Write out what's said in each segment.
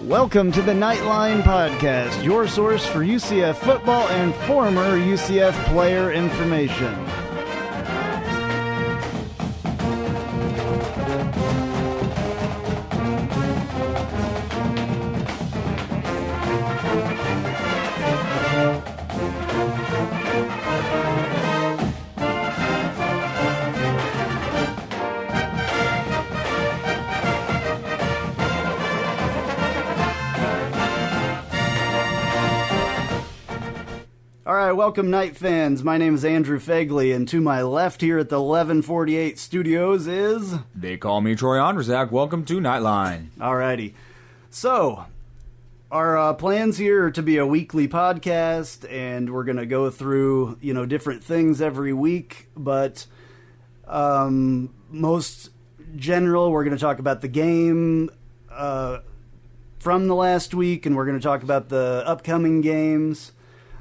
Welcome to the Knightline Podcast, your source for UCF football and former UCF player information. Welcome, Knight fans. My name is Andrew Fegley, and to my left here at the 1148 studios is... They call me Troy Andrzak. Welcome to Knightline. Alrighty. So, our plans here are to be a weekly podcast, and we're going to go through, different things every week, but most general, we're going to talk about the game from the last week, and we're going to talk about the upcoming games.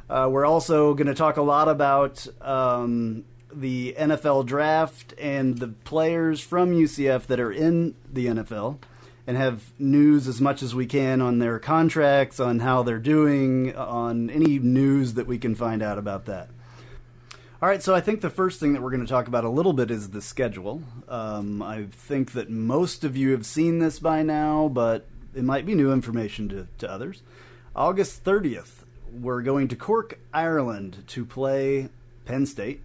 We're also going to talk a lot about the NFL draft and the players from UCF that are in the NFL and have news as much as we can on their contracts, on how they're doing, on any news that we can find out about that. All right, so I think the first thing that we're going to talk about a little bit is the schedule. I think that most of you have seen this by now, but it might be new information to others. August 30th. We're going to Cork, Ireland to play Penn State,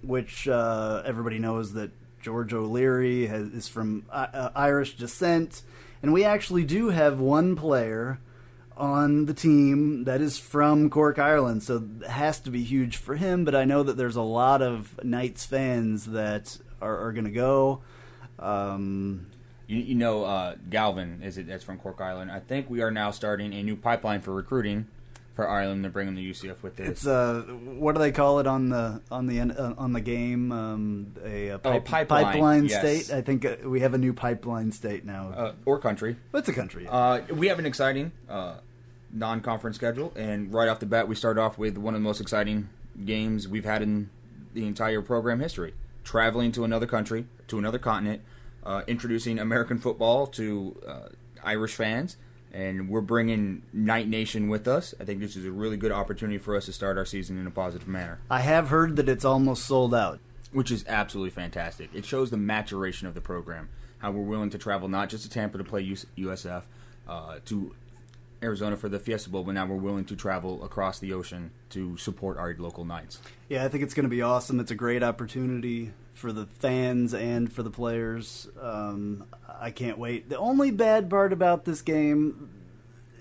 which everybody knows that George O'Leary is from Irish descent. And we actually do have one player on the team that is from Cork, Ireland. So it has to be huge for him. But I know that there's a lot of Knights fans that are going to go. Galvin, that's from Cork, Ireland. I think we are now starting a new pipeline for recruiting for Ireland to bring them to UCF with this. It's what do they call it on the game? Pipeline yes. state. I think we have a new pipeline state now, or country. It's a country. We have an exciting non-conference schedule, and right off the bat, we start off with one of the most exciting games we've had in the entire program history. Traveling to another country, to another continent, introducing American football to Irish fans. And we're bringing Knight Nation with us. I think this is a really good opportunity for us to start our season in a positive manner. I have heard that it's almost sold out. Which is absolutely fantastic. It shows the maturation of the program, how we're willing to travel not just to Tampa to play USF, to Arizona for the Fiesta Bowl, but now we're willing to travel across the ocean to support our local Knights. Yeah, I think it's going to be awesome. It's a great opportunity for the fans and for the players. I can't wait. The only bad part about this game,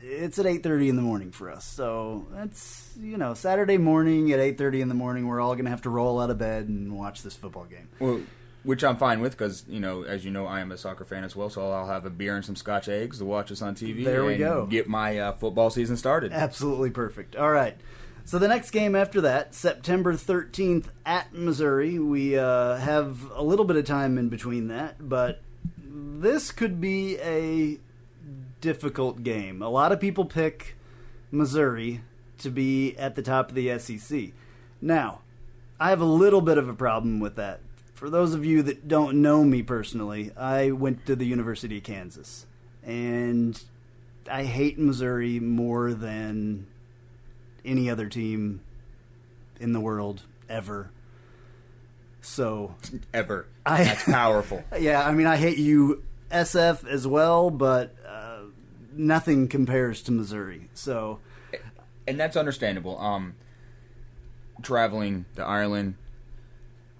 it's at 8:30 in the morning for us. So that's, Saturday morning at 8:30 in the morning, we're all going to have to roll out of bed and watch this football game. Well, which I'm fine with because, as you know, I am a soccer fan as well, so I'll have a beer and some Scotch eggs to watch us on TV. There we go. Get my football season started. Absolutely perfect. All right. So the next game after that, September 13th at Missouri. We have a little bit of time in between that, but this could be a difficult game. A lot of people pick Missouri to be at the top of the SEC. Now, I have a little bit of a problem with that. For those of you that don't know me personally, I went to the University of Kansas, and I hate Missouri more than any other team in the world ever. So ever. That's powerful. Yeah, I hate USF as well, but nothing compares to Missouri. So, and that's understandable. Traveling to Ireland,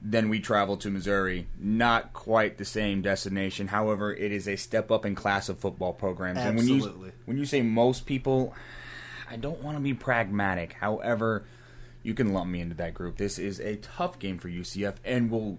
then we travel to Missouri. Not quite the same destination. However, it is a step up in class of football programs. Absolutely. And when you say most people, I don't want to be pragmatic. However, you can lump me into that group. This is a tough game for UCF, and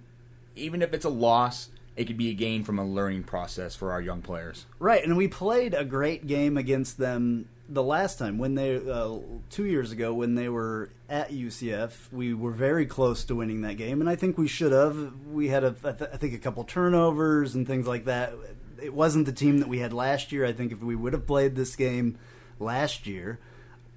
even if it's a loss, it could be a gain from a learning process for our young players. Right, and we played a great game against them the last time, when they 2 years ago when they were at UCF. We were very close to winning that game, and I think we should have. We had, I think, a couple turnovers and things like that. It wasn't the team that we had last year. I think if we would have played this game last year,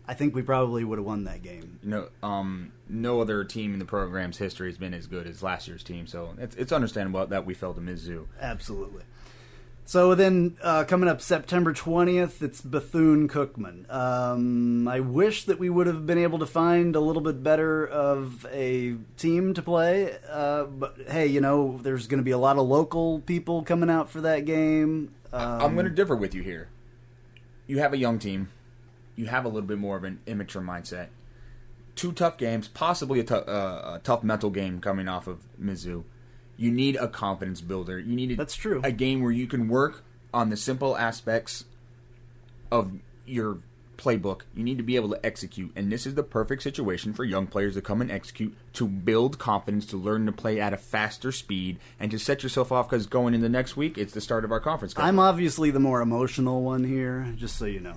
I think we probably would have won that game. No other team in the program's history has been as good as last year's team, so it's understandable that we fell to Mizzou. Absolutely. So then, coming up September 20th, it's Bethune-Cookman. I wish that we would have been able to find a little bit better of a team to play, but hey, there's going to be a lot of local people coming out for that game. I'm going to differ with you here. You have a young team. You have a little bit more of an immature mindset. 2 tough games, possibly a tough mental game coming off of Mizzou. You need a confidence builder. You need That's true. A game where you can work on the simple aspects of your playbook. You need to be able to execute, and this is the perfect situation for young players to come and execute, to build confidence, to learn to play at a faster speed, and to set yourself off, because going into next week, it's the start of our conference schedule. I'm obviously the more emotional one here, just so you know.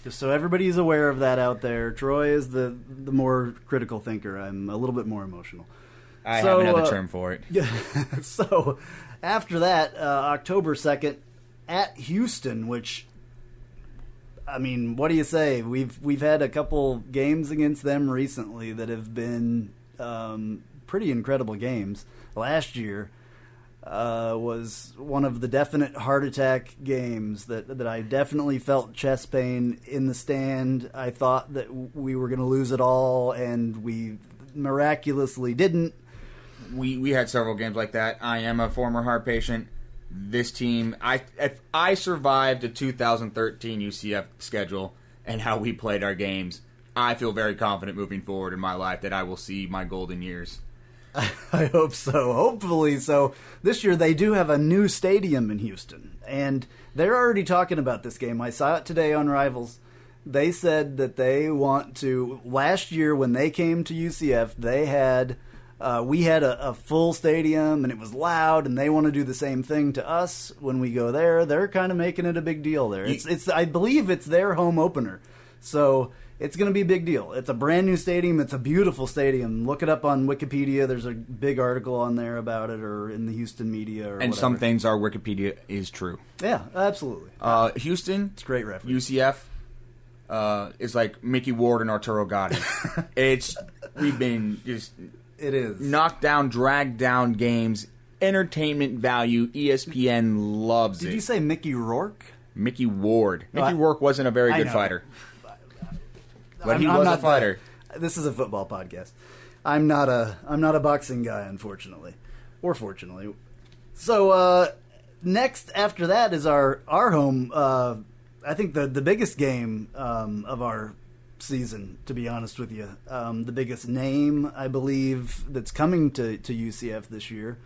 Just so everybody's aware of that out there. Troy is the more critical thinker. I'm a little bit more emotional. I have another term for it. Yeah. So after that, October 2nd, at Houston, which, I mean, what do you say? We've had a couple games against them recently that have been pretty incredible games. Last year was one of the definite heart attack games that I definitely felt chest pain in the stand. I thought that we were going to lose it all, and we miraculously didn't. We had several games like that. I am a former heart patient. This team, if I survived the 2013 UCF schedule and how we played our games, I feel very confident moving forward in my life that I will see my golden years. I hope so. Hopefully so. This year they do have a new stadium in Houston, and they're already talking about this game. I saw it today on Rivals. They said that they want to. Last year when they came to UCF, they had we had a full stadium and it was loud, and they want to do the same thing to us when we go there. They're kind of making it a big deal there. It's I believe it's their home opener, so it's going to be a big deal. It's a brand new stadium. It's a beautiful stadium. Look it up on Wikipedia. There's a big article on there about it, or in the Houston media, or and whatever. Some things our Wikipedia is true. Yeah, absolutely. Houston, it's a great reference. UCF is like Mickey Ward and Arturo Gatti. We've been just it is knocked down, dragged down games. Entertainment value. ESPN loves it. Did you say Mickey Rourke? Mickey Ward. Mickey Rourke wasn't a very good fighter. But he was a fighter. This is a football podcast. I'm not a boxing guy, unfortunately, or fortunately. So next after that is our home. I think the biggest game of our season, to be honest with you, the biggest name I believe that's coming to UCF this year.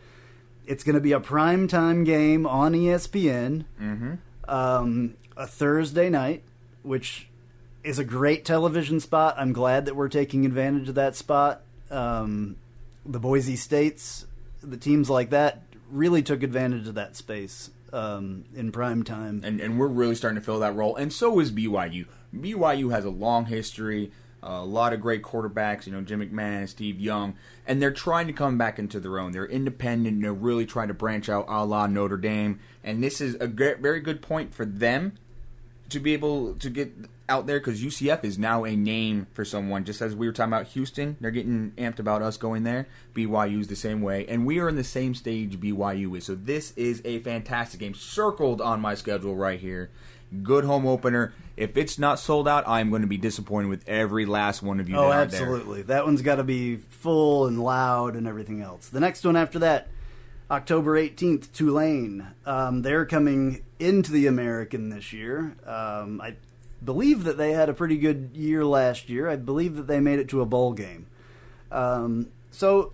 It's going to be a primetime game on ESPN, a Thursday night, which is a great television spot. I'm glad that we're taking advantage of that spot. The Boise States, the teams like that, really took advantage of that space in prime time. And we're really starting to fill that role. And so is BYU. BYU has a long history, a lot of great quarterbacks, Jim McMahon, Steve Young, and they're trying to come back into their own. They're independent. They're really trying to branch out a la Notre Dame. And this is a very good point for them to be able to get out there, because UCF is now a name for someone. Just as we were talking about Houston, they're getting amped about us going there. BYU's the same way, and we are in the same stage BYU is. So this is a fantastic game, circled on my schedule right here. Good home opener. If it's not sold out, I'm going to be disappointed with every last one of you. Oh, absolutely. That one's got to be full and loud and everything else. The next one after that, October 18th, Tulane. They're coming into the American this year. I believe that they had a pretty good year last year. I believe that they made it to a bowl game. So,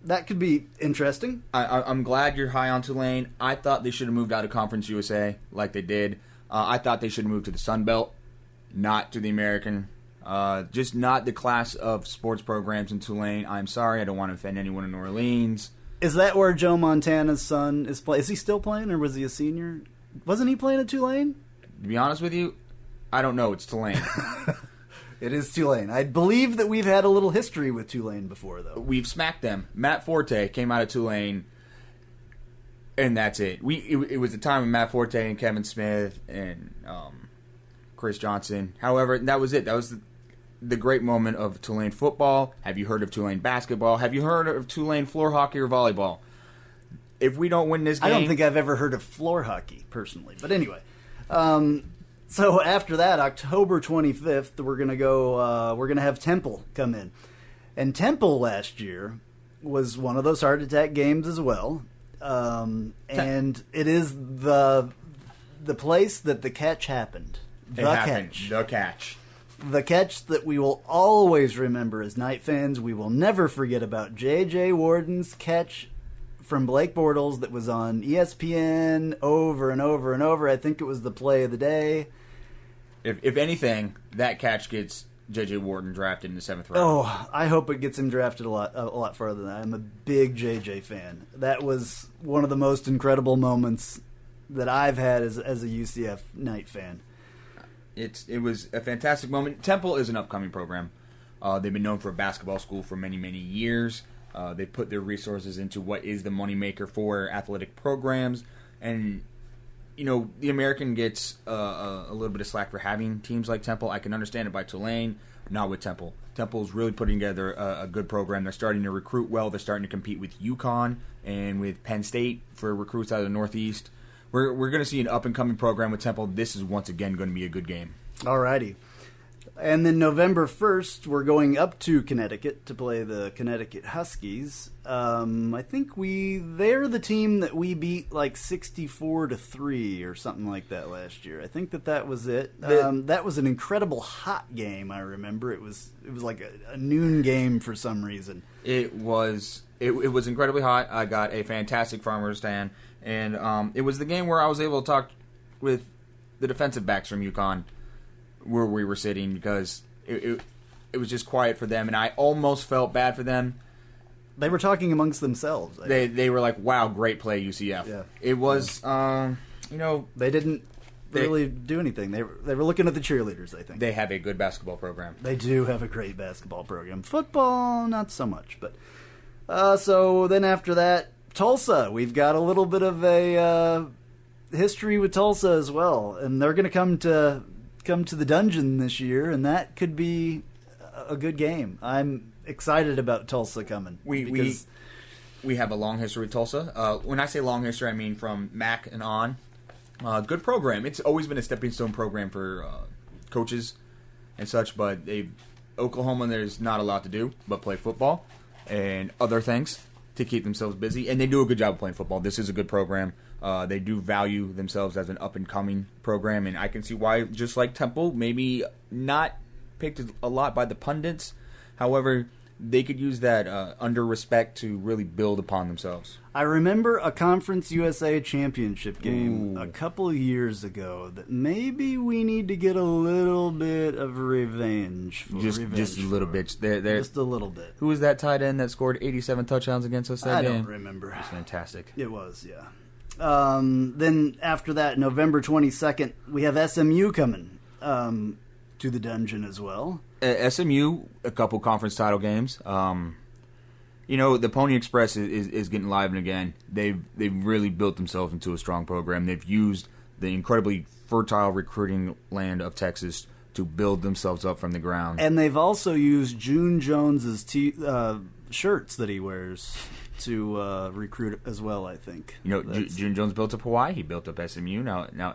that could be interesting. I'm glad you're high on Tulane. I thought they should have moved out of Conference USA like they did. I thought they should have moved to the Sun Belt, not to the American. Just not the class of sports programs in Tulane. I'm sorry. I don't want to offend anyone in New Orleans. Is that where Joe Montana's son is playing? Is he still playing, or was he a senior? Wasn't he playing at Tulane? To be honest with you, I don't know. It's Tulane. It is Tulane. I believe that we've had a little history with Tulane before, though. We've smacked them. Matt Forte came out of Tulane, and that's it. It was the time of Matt Forte and Kevin Smith and Chris Johnson. However, that was it. That was the great moment of Tulane football? Have you heard of Tulane basketball? Have you heard of Tulane floor hockey or volleyball? If we don't win this game... I don't think I've ever heard of floor hockey, personally. But anyway. So after that, October 25th, we're going to have Temple come in. And Temple last year was one of those heart attack games as well. And it is the place that the catch happened. The catch that we will always remember as Knight fans. We will never forget about J.J. Warden's catch from Blake Bortles that was on ESPN over and over and over. I think it was the play of the day. If anything, that catch gets J.J. Warden drafted in the 7th round. Oh, I hope it gets him drafted a lot further than that. I'm a big J.J. fan. That was one of the most incredible moments that I've had as a UCF Knight fan. It was a fantastic moment. Temple is an upcoming program. They've been known for a basketball school for many, many years. They put their resources into what is the moneymaker for athletic programs. And, the American gets a little bit of slack for having teams like Temple. I can understand it by Tulane, not with Temple. Temple's really putting together a good program. They're starting to recruit well. They're starting to compete with UConn and with Penn State for recruits out of the Northeast. We're going to see an up-and-coming program with Temple. This is, once again, going to be a good game. All righty. And then November 1st, we're going up to Connecticut to play the Connecticut Huskies. I think they're the team that we beat like 64-3 or something like that last year. I think that was it. That was an incredible hot game, I remember. It was like a noon game for some reason. It was incredibly hot. I got a fantastic farmer's stand. And it was the game where I was able to talk with the defensive backs from UConn where we were sitting because it was just quiet for them, and I almost felt bad for them. They were talking amongst themselves. They were like, wow, great play, UCF. Yeah. It was, They didn't really do anything. They were looking at the cheerleaders, I think. They have a good basketball program. They do have a great basketball program. Football, not so much. But so then after that, Tulsa. We've got a little bit of a history with Tulsa as well, and they're going to come to the Dungeon this year, and that could be a good game. I'm excited about Tulsa coming. We have a long history with Tulsa. When I say long history, I mean from MAC and on. Good program. It's always been a stepping stone program for coaches and such, but Oklahoma, there's not a lot to do but play football and other things to keep themselves busy, and they do a good job of playing football. This is a good program. They do value themselves as an up-and-coming program, and I can see why, just like Temple, maybe not picked a lot by the pundits. However, they could use that under respect to really build upon themselves. I remember a Conference USA championship game a couple of years ago that maybe we need to get a little bit of revenge. Just a little bit. Just a little bit. Who was that tight end that scored 87 touchdowns against us that game? I don't remember. It was fantastic. It was, yeah. Then after that, November 22nd, we have SMU coming to the Dungeon as well. SMU, a couple conference title games. The Pony Express is getting live again. They've really built themselves into a strong program. They've used the incredibly fertile recruiting land of Texas to build themselves up from the ground. And they've also used June Jones's shirts that he wears to recruit as well, I think. June Jones built up Hawaii. He built up SMU. Now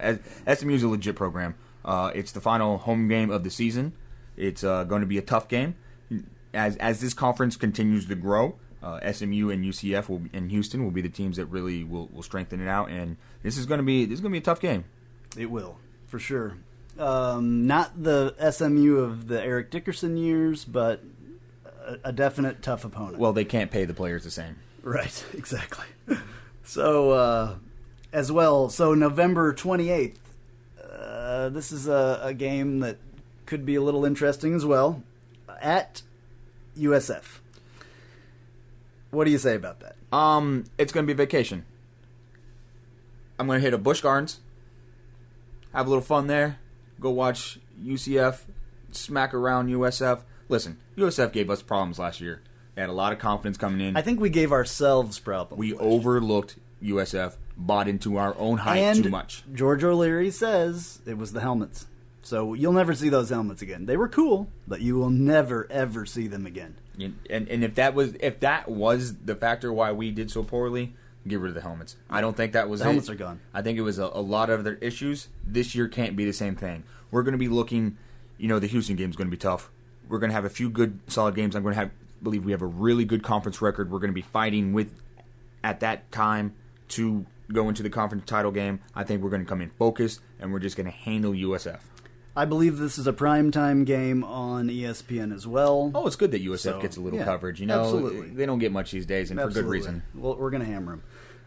SMU is a legit program. It's the final home game of the season. It's going to be a tough game. As this conference continues to grow, SMU and UCF and Houston will be the teams that really will strengthen it out. And this is going to be a tough game. It will, for sure. Not the SMU of the Eric Dickerson years, but a definite tough opponent. Well, they can't pay the players the same. Right, exactly. So, as well, November 28th, this is a game that could be a little interesting as well, at USF. What do you say about that? It's going to be a vacation. I'm going to hit a Busch Gardens, have a little fun there, go watch UCF smack around USF. Listen, USF gave us problems last year. They had a lot of confidence coming in. I think we gave ourselves problems. We overlooked USF, bought into our own hype too much. George O'Leary says it was the helmets. So you'll never see those helmets again. They were cool, but you will never, ever see them again. And if that was the factor why we did so poorly, get rid of the helmets. I don't think that was the helmets are gone. I think it was a lot of their issues. This year can't be the same thing. We're going to be looking, the Houston game is going to be tough. We're going to have a few good, solid games. I'm going to believe we have a really good conference record. We're going to be fighting at that time to go into the conference title game. I think we're going to come in focused, and we're just going to handle USF. I believe this is a primetime game on ESPN as well. Oh, it's good that USF gets a little coverage. Absolutely. They don't get much these days, and for good reason. Well, we're going to hammer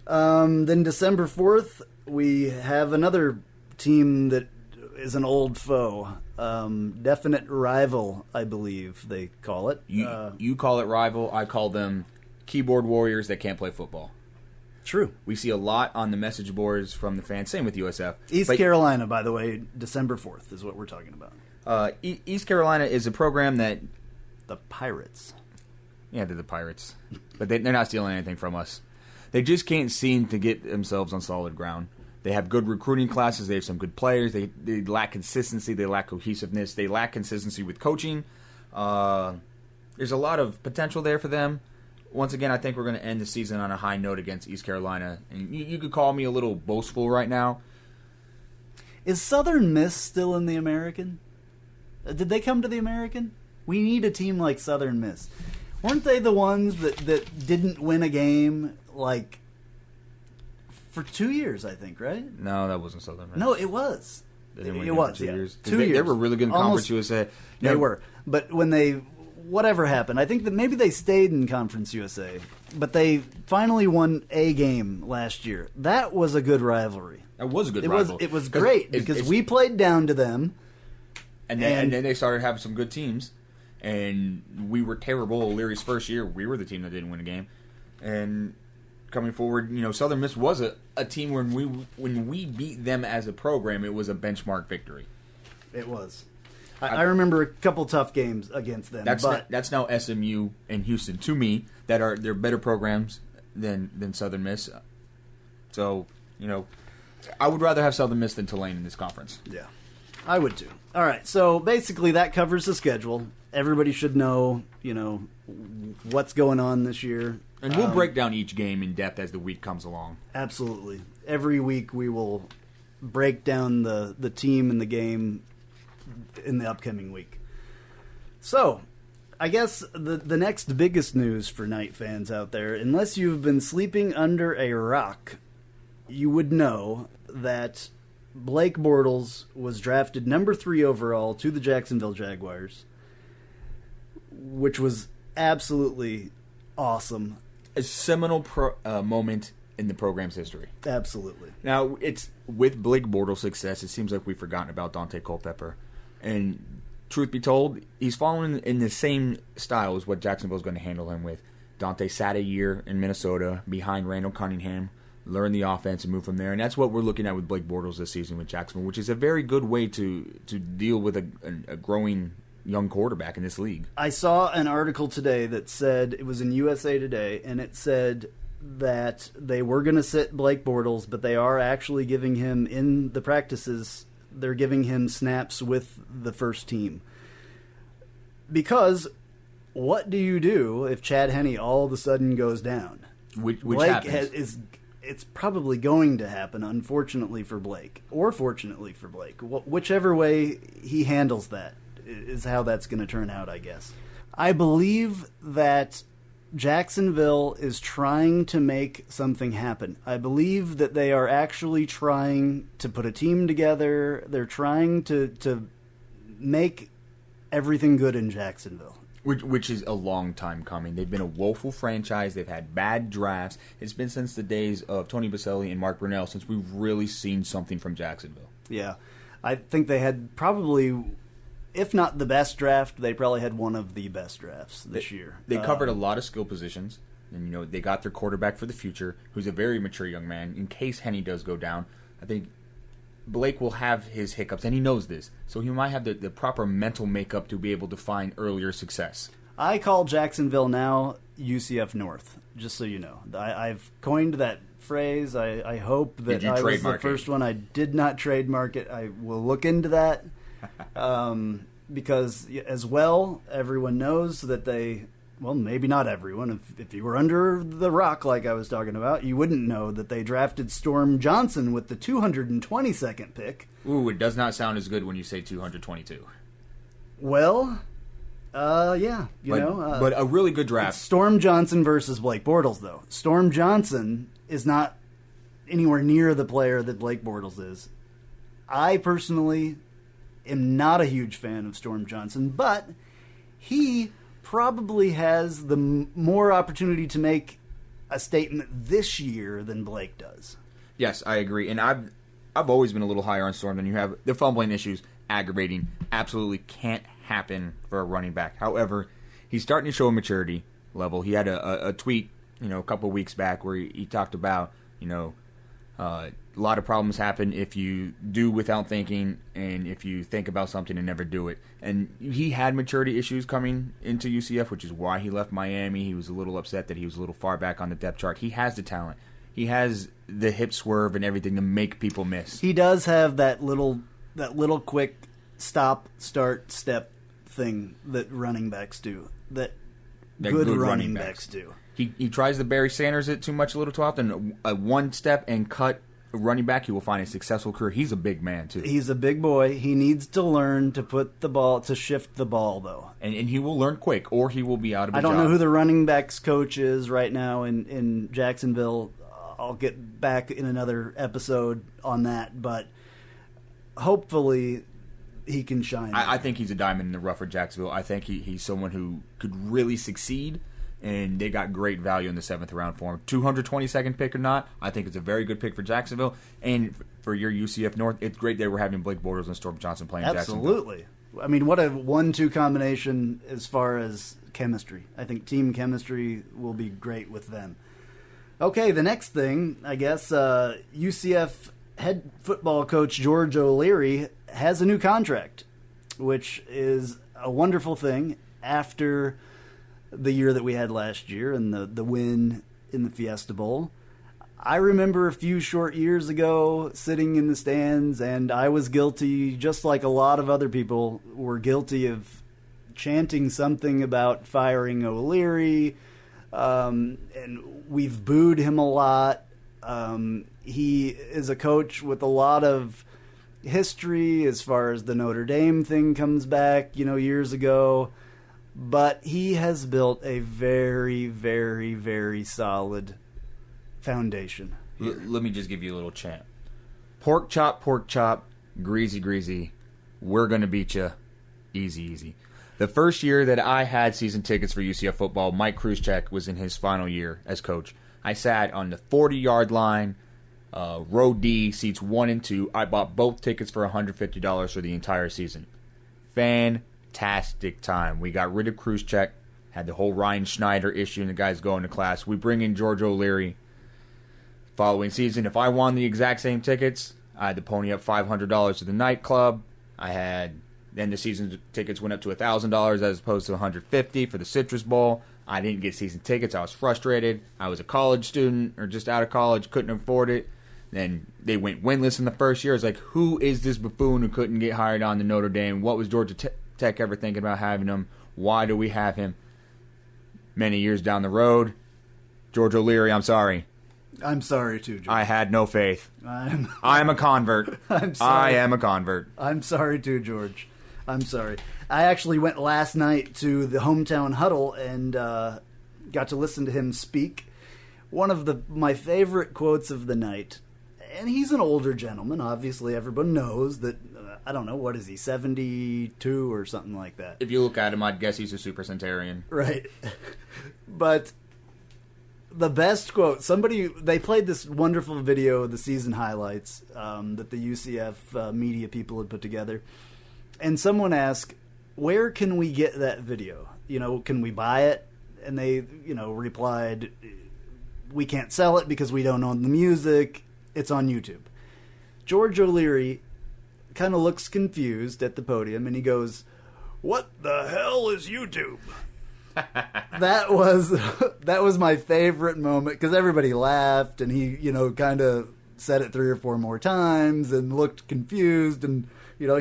them. Then December 4th, we have another team that is an old foe. Definite rival, I believe they call it. You call it rival. I call them keyboard warriors that can't play football. True. We see a lot on the message boards from the fans. Same with USF. East Carolina, by the way, December 4th is what we're talking about. East Carolina is a program that... The Pirates. Yeah, they're the Pirates. But they're not stealing anything from us. They just can't seem to get themselves on solid ground. They have good recruiting classes. They have some good players. They lack consistency. They lack cohesiveness. They lack consistency with coaching. There's a lot of potential there for them. Once again, I think we're going to end the season on a high note against East Carolina. And you could call me a little boastful right now. Is Southern Miss still in the American? Did they come to the American? We need a team like Southern Miss. Weren't they the ones that didn't win a game, for 2 years, I think, right? No, that wasn't Southern Miss. No, it was. They didn't win it was, 2 years. 2 years. They were really good in Conference USA. They were. But when whatever happened, I think that maybe they stayed in Conference USA, but they finally won a game last year. That was a good rivalry. That was a good rivalry. It was great because we played down to them. And then they started having some good teams. And we were terrible. O'Leary's first year, we were the team that didn't win a game. And coming forward, Southern Miss was a team when we beat them as a program, it was a benchmark victory. It was. I remember a couple tough games against them. That's now SMU and Houston to me they're better programs than Southern Miss. So I would rather have Southern Miss than Tulane in this conference. Yeah, I would too. All right, so basically that covers the schedule. Everybody should know what's going on this year, and we'll break down each game in depth as the week comes along. Absolutely, every week we will break down the team and the game in the upcoming week. So, I guess the next biggest news for Knight fans out there, unless you've been sleeping under a rock, you would know that Blake Bortles was drafted number 3 overall to the Jacksonville Jaguars, which was absolutely awesome. A seminal moment in the program's history. Absolutely. Now, it's with Blake Bortles' success, it seems like we've forgotten about Dante Culpepper. And truth be told, he's following in the same style as what Jacksonville's going to handle him with. Dante sat a year in Minnesota behind Randall Cunningham, learned the offense and move from there. And that's what we're looking at with Blake Bortles this season with Jacksonville, which is a very good way to deal with a growing young quarterback in this league. I saw an article today that said, it was in USA Today, and it said that they were going to sit Blake Bortles, but they are actually giving him, in the practices, they're giving him snaps with the first team. Because what do you do if Chad Henne all of a sudden goes down? Which Blake happens. It's probably going to happen, unfortunately for Blake, or fortunately for Blake. Whichever way he handles that is how that's going to turn out, I guess. I believe that Jacksonville is trying to make something happen. I believe that they are actually trying to put a team together. They're trying to make everything good in Jacksonville. Which is a long time coming. They've been a woeful franchise. They've had bad drafts. It's been since the days of Tony Baselli and Mark Brunell since we've really seen something from Jacksonville. Yeah. I think they had probably, if not the best draft, they probably had one of the best drafts this year. They covered a lot of skill positions. And, they got their quarterback for the future, who's a very mature young man. In case Henne does go down, I think Blake will have his hiccups, and he knows this. So he might have the proper mental makeup to be able to find earlier success. I call Jacksonville now UCF North, just so you know. I've coined that phrase. I hope that I was the first one. I did not trademark it. I will look into that. Because as well, everyone knows that they, well, maybe not everyone. If you were under the rock like I was talking about, you wouldn't know that they drafted Storm Johnson with the 222nd pick. Ooh, it does not sound as good when you say 222. Well, yeah, but a really good draft. Storm Johnson versus Blake Bortles, though. Storm Johnson is not anywhere near the player that Blake Bortles is. I personally am not a huge fan of Storm Johnson, but he probably has the more opportunity to make a statement this year than Blake does. Yes, I agree, and I've always been a little higher on Storm than you have. The fumbling issues, aggravating, absolutely can't happen for a running back. However, he's starting to show a maturity level. He had a tweet, a couple of weeks back where he talked about, a lot of problems happen if you do without thinking and if you think about something and never do it. And he had maturity issues coming into UCF, which is why he left Miami. He was a little upset that he was a little far back on the depth chart. He has the talent. He has the hip swerve and everything to make people miss. He does have that little quick stop, start, step thing that running backs do. That good running backs do. He tries to Barry Sanders it too much a little too often. A one step and cut running back, he will find a successful career. He's a big man too. He's a big boy. He needs to learn to shift the ball though. And he will learn quick, or he will be out of a job. I don't know who the running backs coach is right now in Jacksonville. I'll get back in another episode on that, but hopefully he can shine. I think he's a diamond in the rough for Jacksonville. I think he's someone who could really succeed, and they got great value in the 7th round for him. 222nd pick or not, I think it's a very good pick for Jacksonville. And for your UCF North, it's great that we're having Blake Bortles and Storm Johnson playing Jacksonville. Absolutely. I mean, what a 1-2 combination as far as chemistry. I think team chemistry will be great with them. Okay, the next thing, I guess, UCF head football coach George O'Leary has a new contract, which is a wonderful thing after the year that we had last year and the win in the Fiesta Bowl. I remember a few short years ago sitting in the stands, and I was guilty, just like a lot of other people were guilty of chanting something about firing O'Leary, and we've booed him a lot. He is a coach with a lot of history as far as the Notre Dame thing comes back, years ago. But he has built a very, very, very solid foundation. Let me just give you a little chant. Pork chop, greasy, greasy. We're going to beat you. Easy, easy. The first year that I had season tickets for UCF football, Mike Krzyzek was in his final year as coach. I sat on the 40-yard line, row D, seats 1 and 2. I bought both tickets for $150 for the entire season. Fantastic time. We got rid of Krzyzek, had the whole Ryan Schneider issue and the guys going to class. We bring in George O'Leary. Following season, if I won the exact same tickets, I had to pony up $500 to the nightclub. Then the season tickets went up to $1,000 as opposed to $150 for the Citrus Bowl. I didn't get season tickets. I was frustrated. I was a college student or just out of college, couldn't afford it. Then they went winless in the first year. It's like, who is this buffoon who couldn't get hired on to Notre Dame? What was Georgia Tech ever thinking about having him? Why do we have him? Many years down the road, George O'Leary, I'm sorry. I'm sorry too, George. I had no faith. I'm a convert. I'm sorry. I am a convert. I'm sorry too, George. I'm sorry. I actually went last night to the hometown huddle and got to listen to him speak. One of my favorite quotes of the night, and he's an older gentleman. Obviously, everyone knows that. I don't know, what is he, 72 or something like that? If you look at him, I'd guess he's a supercentenarian. Right. But the best quote, they played this wonderful video of the season highlights that the UCF media people had put together. And someone asked, where can we get that video? Can we buy it? And they, replied, we can't sell it because we don't own the music. It's on YouTube. George O'Leary kind of looks confused at the podium, and he goes, "What the hell is YouTube?" That was my favorite moment because everybody laughed, and he, kind of said it 3 or 4 more times and looked confused, and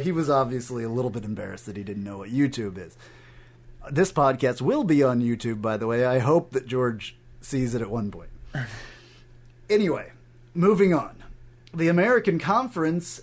He was obviously a little bit embarrassed that he didn't know what YouTube is. This podcast will be on YouTube, by the way. I hope that George sees it at one point. Anyway, moving on. The American Conference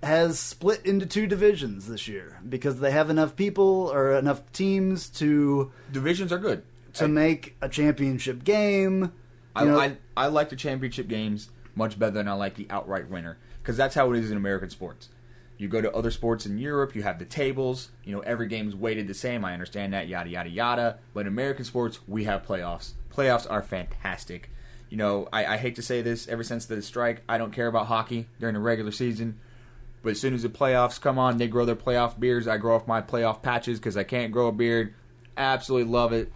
has split into 2 divisions this year because they have enough people or enough teams to... Divisions are good. To make a championship game. I like the championship games much better than I like the outright winner, because that's how it is in American sports. You go to other sports in Europe, you have the tables, every game's weighted the same. I understand that, yada, yada, yada. But in American sports, we have playoffs. Playoffs are fantastic. I hate to say this, ever since the strike, I don't care about hockey during the regular season. But as soon as the playoffs come on, they grow their playoff beards. I grow off my playoff patches because I can't grow a beard. Absolutely love it.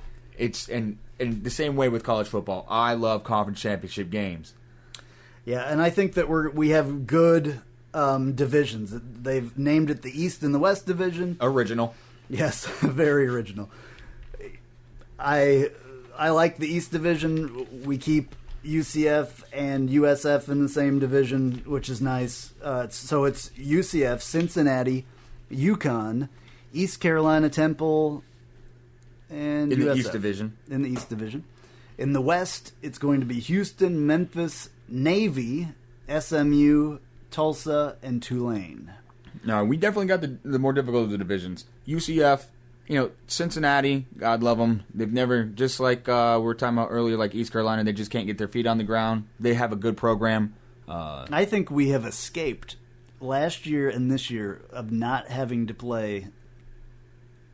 And the same way with college football. I love conference championship games. Yeah, and I think that we have good divisions. They've named it the East and the West Division. Original. Yes, very original. I like the East Division. We keep UCF and USF in the same division, which is nice. So it's UCF, Cincinnati, UConn, East Carolina Temple, and in USF. The East Division. In the East Division. In the West, it's going to be Houston, Memphis, Navy, SMU, Tulsa, and Tulane. No, we definitely got the more difficult of the divisions. UCF, Cincinnati, God love them. They've never, just like we were talking about earlier, like East Carolina, they just can't get their feet on the ground. They have a good program. I think we have escaped last year and this year of not having to play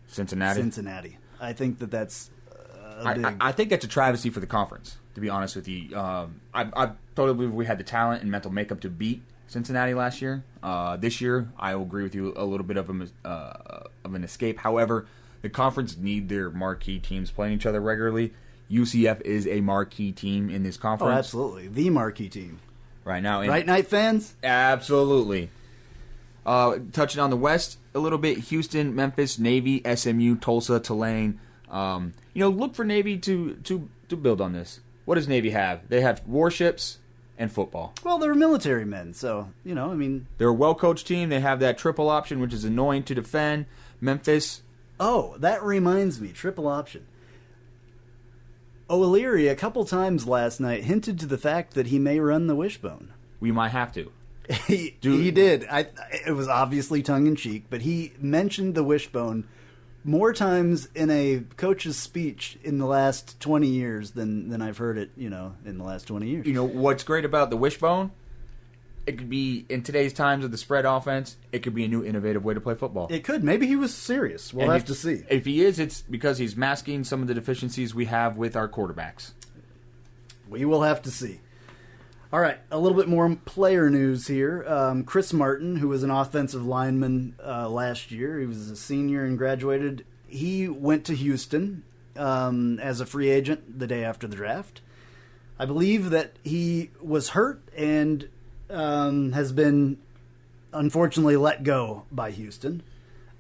Cincinnati. I think that's I think that's a travesty for the conference, to be honest with you. I totally believe we had the talent and mental makeup to beat Cincinnati last year. This year, I will agree with you, a little bit of an escape. However, the conference need their marquee teams playing each other regularly. UCF is a marquee team in this conference. Oh, absolutely. The marquee team. Right now. Right, Night fans? Absolutely. Touching on the West a little bit, Houston, Memphis, Navy, SMU, Tulsa, Tulane. Look for Navy to build on this. What does Navy have? They have warships and football. Well, they're military men, so, They're a well-coached team. They have that triple option, which is annoying to defend. Memphis. Oh, that reminds me. Triple option. O'Leary, a couple times last night, hinted to the fact that he may run the wishbone. We might have to. He did. It was obviously tongue-in-cheek, but he mentioned the wishbone more times in a coach's speech in the last 20 years than I've heard it, in the last 20 years. What's great about the wishbone? It could be, in today's times of the spread offense, it could be a new innovative way to play football. It could. Maybe he was serious. We'll have to see. If he is, it's because he's masking some of the deficiencies we have with our quarterbacks. We will have to see. All right, a little bit more player news here. Chris Martin, who was an offensive lineman last year, he was a senior and graduated. He went to Houston as a free agent the day after the draft. I believe that he was hurt and has been, unfortunately, let go by Houston.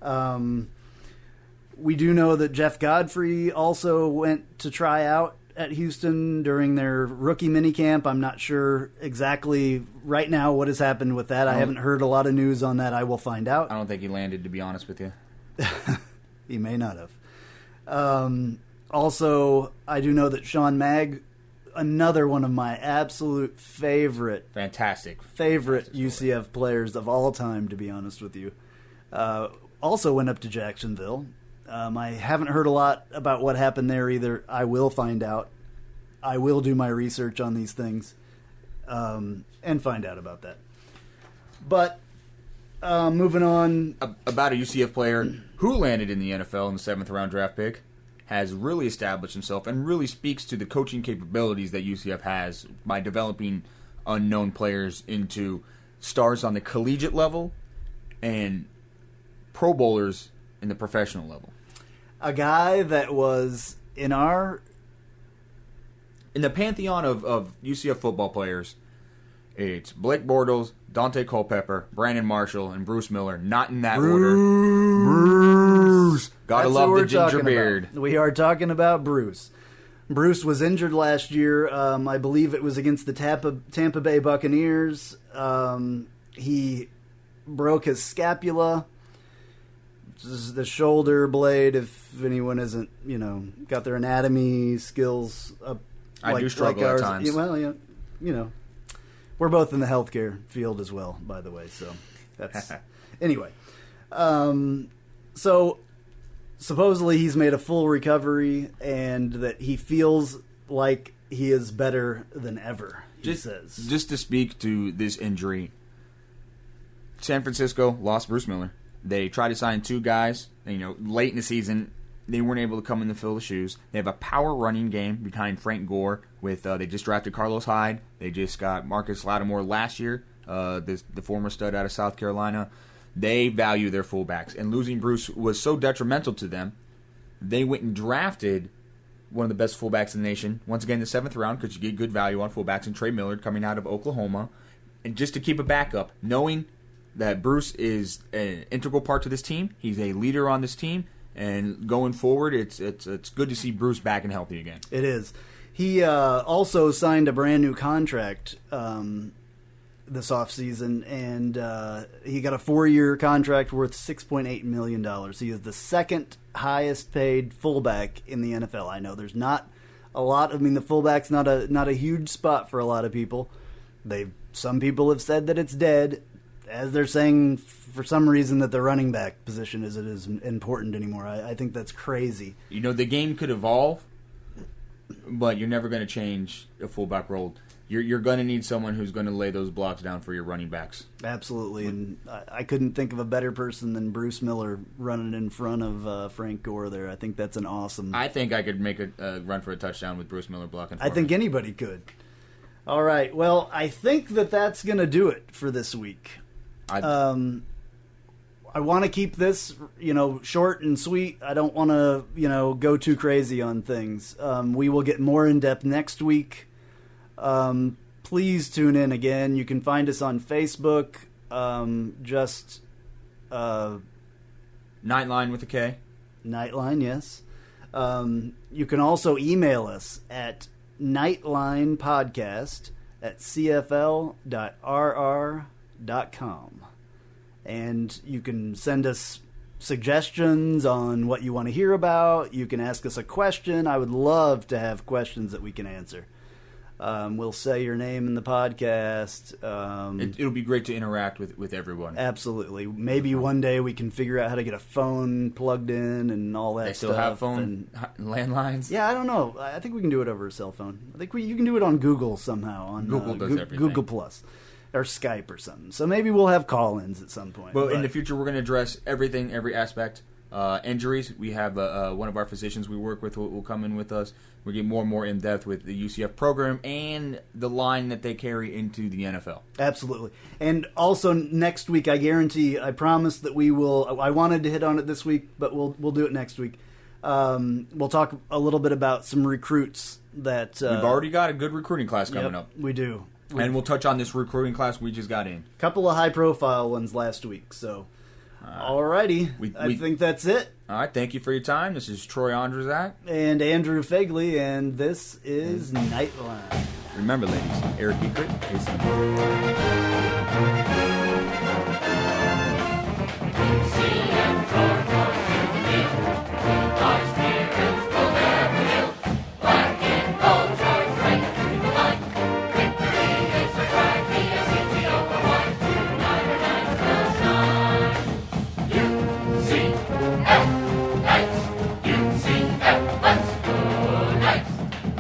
We do know that Jeff Godfrey also went to try out at Houston during their rookie minicamp. I'm not sure exactly right now what has happened with that. I haven't heard a lot of news on that. I will find out. I don't think he landed, to be honest with you. He may not have. Also, I do know that Sean Magg, another one of my absolute favorite UCF players of all time, to be honest with you, also went up to Jacksonville. I haven't heard a lot about what happened there either. I will find out. I will do my research on these things and find out about that. But moving on. About a UCF player who landed in the NFL in the 7th round draft pick, has really established himself and really speaks to the coaching capabilities that UCF has by developing unknown players into stars on the collegiate level and Pro Bowlers in the professional level. A guy that was in the pantheon of UCF football players, it's Blake Bortles, Dante Culpepper, Brandon Marshall, and Bruce Miller. Not in that order. Bruce! Gotta love the ginger beard. We are talking about Bruce. Bruce was injured last year. I believe it was against the Tampa Bay Buccaneers. He broke his scapula. This is the shoulder blade, if anyone isn't, got their anatomy skills up. I do struggle at times. Well, we're both in the healthcare field as well, by the way, so that's... Anyway, so supposedly he's made a full recovery and that he feels like he is better than ever, he says. Just to speak to this injury, San Francisco lost Bruce Miller. They tried to sign 2 guys, late in the season. They weren't able to come in to fill the shoes. They have a power running game behind Frank Gore. They just drafted Carlos Hyde. They just got Marcus Lattimore last year, the former stud out of South Carolina. They value their fullbacks, and losing Bruce was so detrimental to them. They went and drafted one of the best fullbacks in the nation. Once again, the 7th round, because you get good value on fullbacks, and Trey Millard coming out of Oklahoma. And just to keep a backup, knowing that Bruce is an integral part to this team, he's a leader on this team, and going forward, it's good to see Bruce back and healthy again. It is. He also signed a brand new contract this offseason, and he got a 4-year contract worth $6.8 million. He is the 2nd highest paid fullback in the NFL. I know there's not a lot. I mean, the fullback's not a huge spot for a lot of people. Some people have said that it's dead, as they're saying for some reason that the running back position isn't as important anymore. I think that's crazy. The game could evolve, but you're never going to change a fullback role. You're going to need someone who's going to lay those blocks down for your running backs. Absolutely, and I couldn't think of a better person than Bruce Miller running in front of Frank Gore there. I think that's an awesome... I think I could make a run for a touchdown with Bruce Miller blocking for I think anybody could. All right, well, I think that's going to do it for this week. I want to keep this, short and sweet. I don't want to, go too crazy on things. We will get more in-depth next week. Please tune in again. You can find us on Facebook. Knightline with a K. Knightline, yes. You can also email us at knightlinepodcast@cfl.rr.com. And you can send us suggestions on what you want to hear about. You can ask us a question. I would love to have questions that we can answer. We'll say your name in the podcast. It'll be great to interact with everyone. Absolutely. Maybe one day we can figure out how to get a phone plugged in and all that stuff. They still have landlines? Yeah, I don't know. I think we can do it over a cell phone. I think you can do it on Google somehow. On Google does everything. Google Plus. Or Skype or something. So maybe we'll have call-ins at some point. Well, in the future, we're going to address everything, every aspect. Injuries, we have one of our physicians we work with will come in with us. We get more and more in-depth with the UCF program and the line that they carry into the NFL. Absolutely. And also next week, I promise that we will, I wanted to hit on it this week, but we'll do it next week. We'll talk a little bit about some recruits that... We've already got a good recruiting class coming up. We do. And we'll touch on this recruiting class we just got in. A couple of high-profile ones last week, so... Alrighty, I think that's it. All right, thank you for your time. This is Troy Andrzak. And Andrew Fegley, and this is Knightline. Remember, ladies, Eric Eckert is...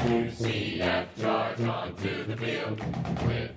UCF, charge on to the field with